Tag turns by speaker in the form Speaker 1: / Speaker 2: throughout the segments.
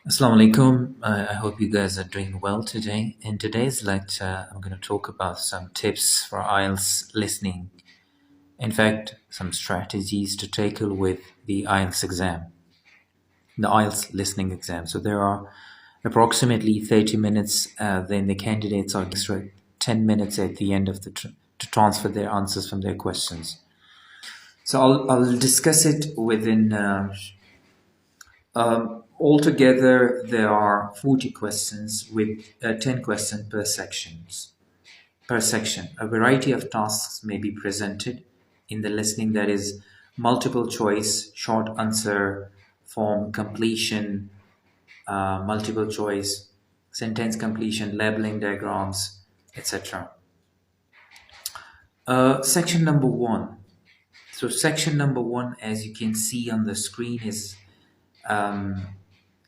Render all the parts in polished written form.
Speaker 1: Assalamu alaikum. I hope you guys are doing well today. In today's lecture, I'm going to talk about some tips for IELTS listening. In fact, some strategies to tackle with the IELTS exam, the IELTS listening exam. So there are approximately 30 minutes. Then the candidates are extra 10 minutes at the end of to transfer their answers from their questions. So I'll discuss it within. Altogether, there are 40 questions with 10 questions per sections. Per section, a variety of tasks may be presented in the listening, that is, multiple choice, short answer, form completion, multiple choice, sentence completion, labeling diagrams, etc. Section number one. So section number one, as you can see on the screen, is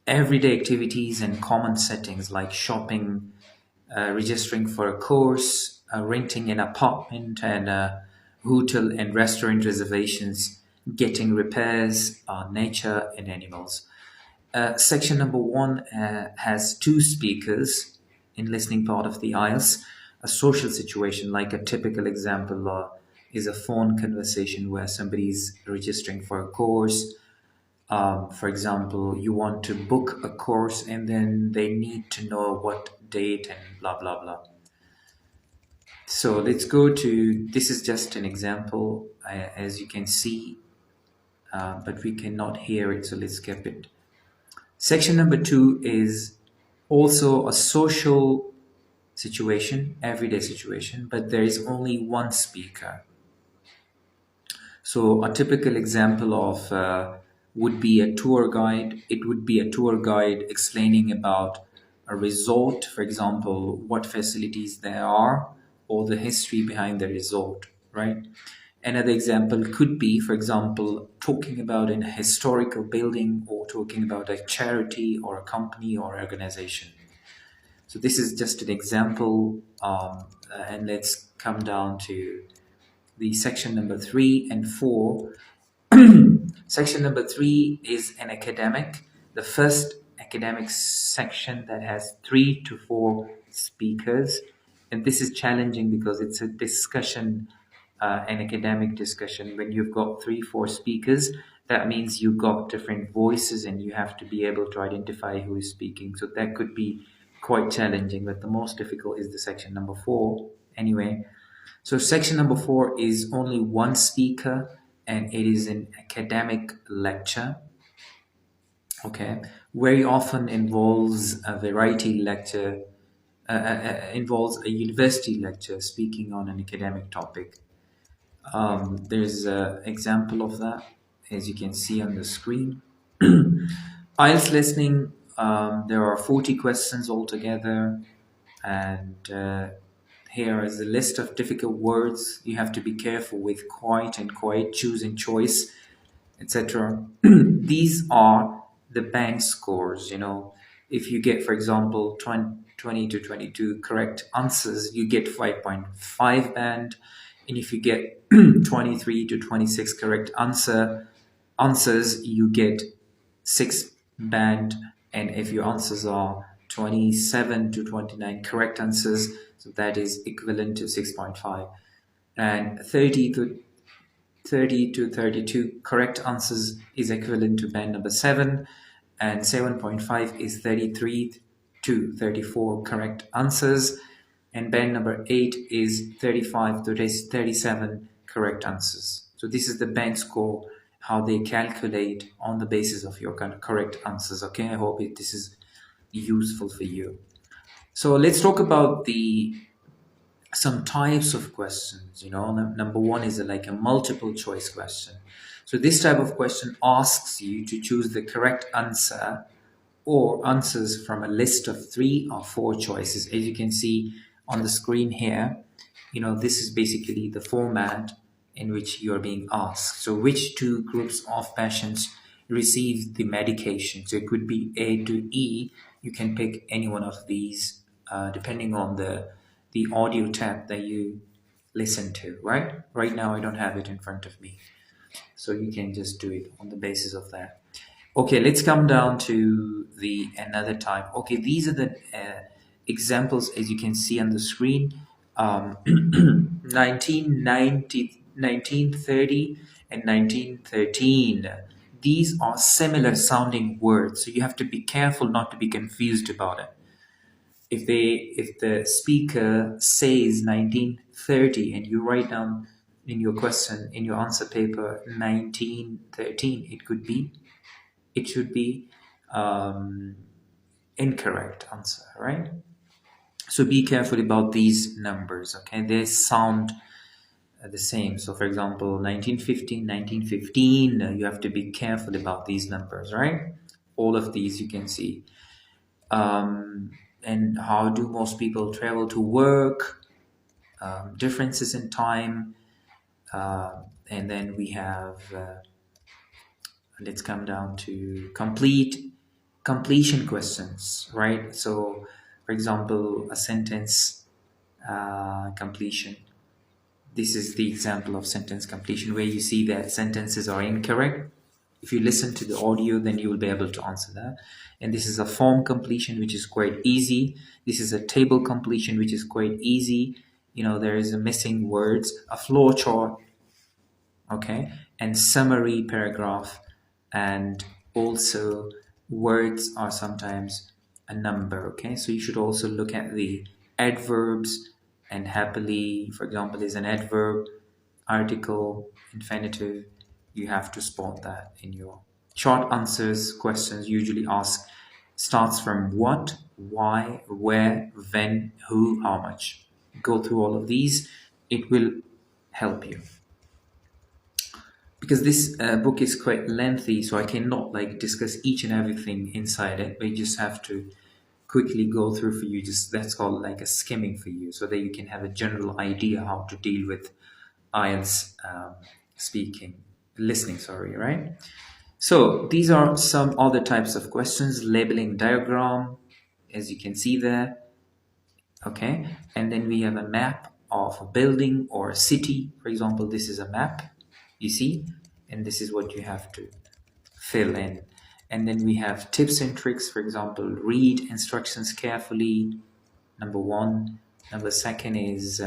Speaker 1: everyday activities and common settings like shopping, registering for a course, renting an apartment, and hotel and restaurant reservations, getting repairs, nature, and animals. Section number one has two speakers in listening part of the IELTS. A social situation, like a typical example, is a phone conversation where somebody's registering for a course. For example, you want to book a course and then they need to know what date and blah, blah, blah. So let's go to, this is just an example, as you can see, but we cannot hear it, so let's skip it. Section number two is also a social situation, everyday situation, but there is only one speaker. So a typical example of would be a tour guide. It would be a tour guide explaining about a resort, for example, what facilities there are, or the history behind the resort, right? Another example could be, for example, talking about an historical building or talking about a charity or a company or organization. So this is just an example, and let's come down to the section number 3 and 4. Section number 3 is an academic, the first academic section that has 3 to 4 speakers. And this is challenging because it's a discussion, an academic discussion. When you've got 3, 4 speakers, that means you've got different voices and you have to be able to identify who is speaking. So that could be quite challenging, but the most difficult is the section number 4 anyway. So section number 4 is only one speaker and it is an academic lecture. Okay, very often involves a variety lecture, involves a university lecture speaking on an academic topic. There's an example of that, as you can see on the screen. IELTS listening, there are 40 questions altogether, and here is a list of difficult words. You have to be careful with quite and quite, choosing choice, etc. These are the band scores. If you get, for example, 20 to 22 correct answers, you get 5.5 band. And if you get 23 to 26 correct answers, you get 6 band. And if your answers are 27 to 29 correct answers, so that is equivalent to 6.5. And 30 to 32 correct answers is equivalent to band number 7, and 7.5 is 33 to 34 correct answers, and band number 8 is 35 to 37 correct answers. So this is the band score, how they calculate on the basis of your correct answers. Okay, I hope this is useful for you. So let's talk about some types of questions. Number one is like a multiple choice question. So this type of question asks you to choose the correct answer or answers from a list of 3 or 4 choices. As you can see on the screen here, this is basically the format in which you're being asked. So which 2 groups of patients receive the medication? So it could be A to E. You can pick any one of these depending on the audio tab that you listen to, right? Right now, I don't have it in front of me. So you can just do it on the basis of that. Okay, let's come down to the another type. Okay, these are the examples as you can see on the screen. 1990, 1930, and 1913. These are similar sounding words, so you have to be careful not to be confused about it. If the speaker says 1930 and you write down in your question in your answer paper 1913, it should be um, incorrect answer, right? So be careful about these numbers, okay? They sound the same. So for example 1915, 1915, you have to be careful about these numbers, right? All of these you can see. And how do most people travel to work? Differences in time. And then we have let's come down to completion questions, right? So for example a sentence completion. This is the example of sentence completion where you see that sentences are incorrect. If you listen to the audio, then you will be able to answer that. And this is a form completion, which is quite easy. This is a table completion, which is quite easy. There is a missing words, a flow chart, okay, and summary paragraph, and also words are sometimes a number, okay. So you should also look at the adverbs, and happily, for example, is an adverb, article, infinitive. You have to spot that in your short answers. Questions usually ask starts from what, why, where, when, who, how much. Go through all of these, it will help you. Because this book is quite lengthy, so I cannot like discuss each and everything inside it. We just have to quickly go through for you. Just that's called like a skimming for you, so that you can have a general idea how to deal with IELTS listening. Sorry, right? So these are some other types of questions. Labeling diagram, as you can see there. Okay, and then we have a map of a building or a city. For example, this is a map, you see, and this is what you have to fill in. And then we have tips and tricks. For example, read instructions carefully, number one. Number second is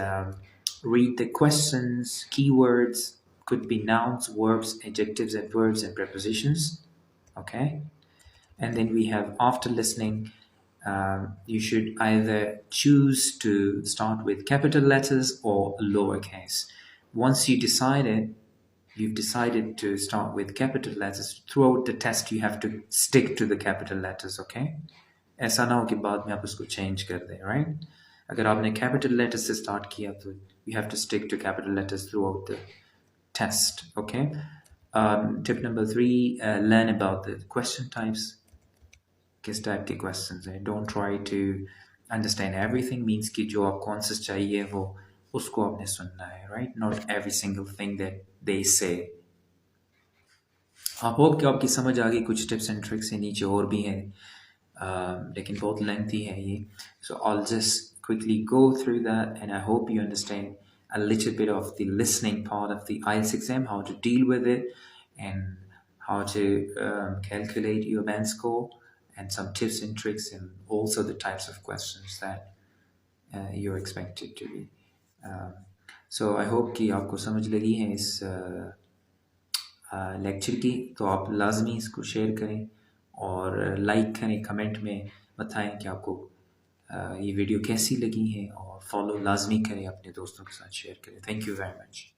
Speaker 1: read the questions, keywords, could be nouns, verbs, adjectives, adverbs, and prepositions. Okay, and then we have after listening, you should either choose to start with capital letters or lowercase. Once you've decided to start with capital letters, throughout the test you have to stick to the capital letters, okay? ऐसा ना हो कि बाद में आप उसको change कर दें, right? अगर आपने capital letters से start किया तो you have to stick to capital letters throughout the test, okay? Tip number 3, learn about the question types. किस टाइप के क्वेश्चंस हैं. Don't try to understand everything, means कि जो आपको आंसर्स चाहिए वो उसको आपने सुनना है, right? Not every single thing that they say. I hope कि आपकी समझ आ गई. कुछ टिप्स एंड ट्रिक्स हैं, नीचे और भी हैं, लेकिन बहुत लेंथी है ये. So I will just quickly go through that, and I hope you understand a little bit of the listening part of the IELTS exam, how to deal with it, and how to calculate your band score, and some tips and tricks, and also the types of questions that you're expected to be. So I hope कि आपको समझ लगी है इस lecture की. तो आप लाजमी इसको शेयर करें और लाइक करें, कमेंट में बताएं कि आपको ये वीडियो कैसी लगी है, और फॉलो लाजमी करें, अपने दोस्तों के साथ शेयर करें. Thank you very much.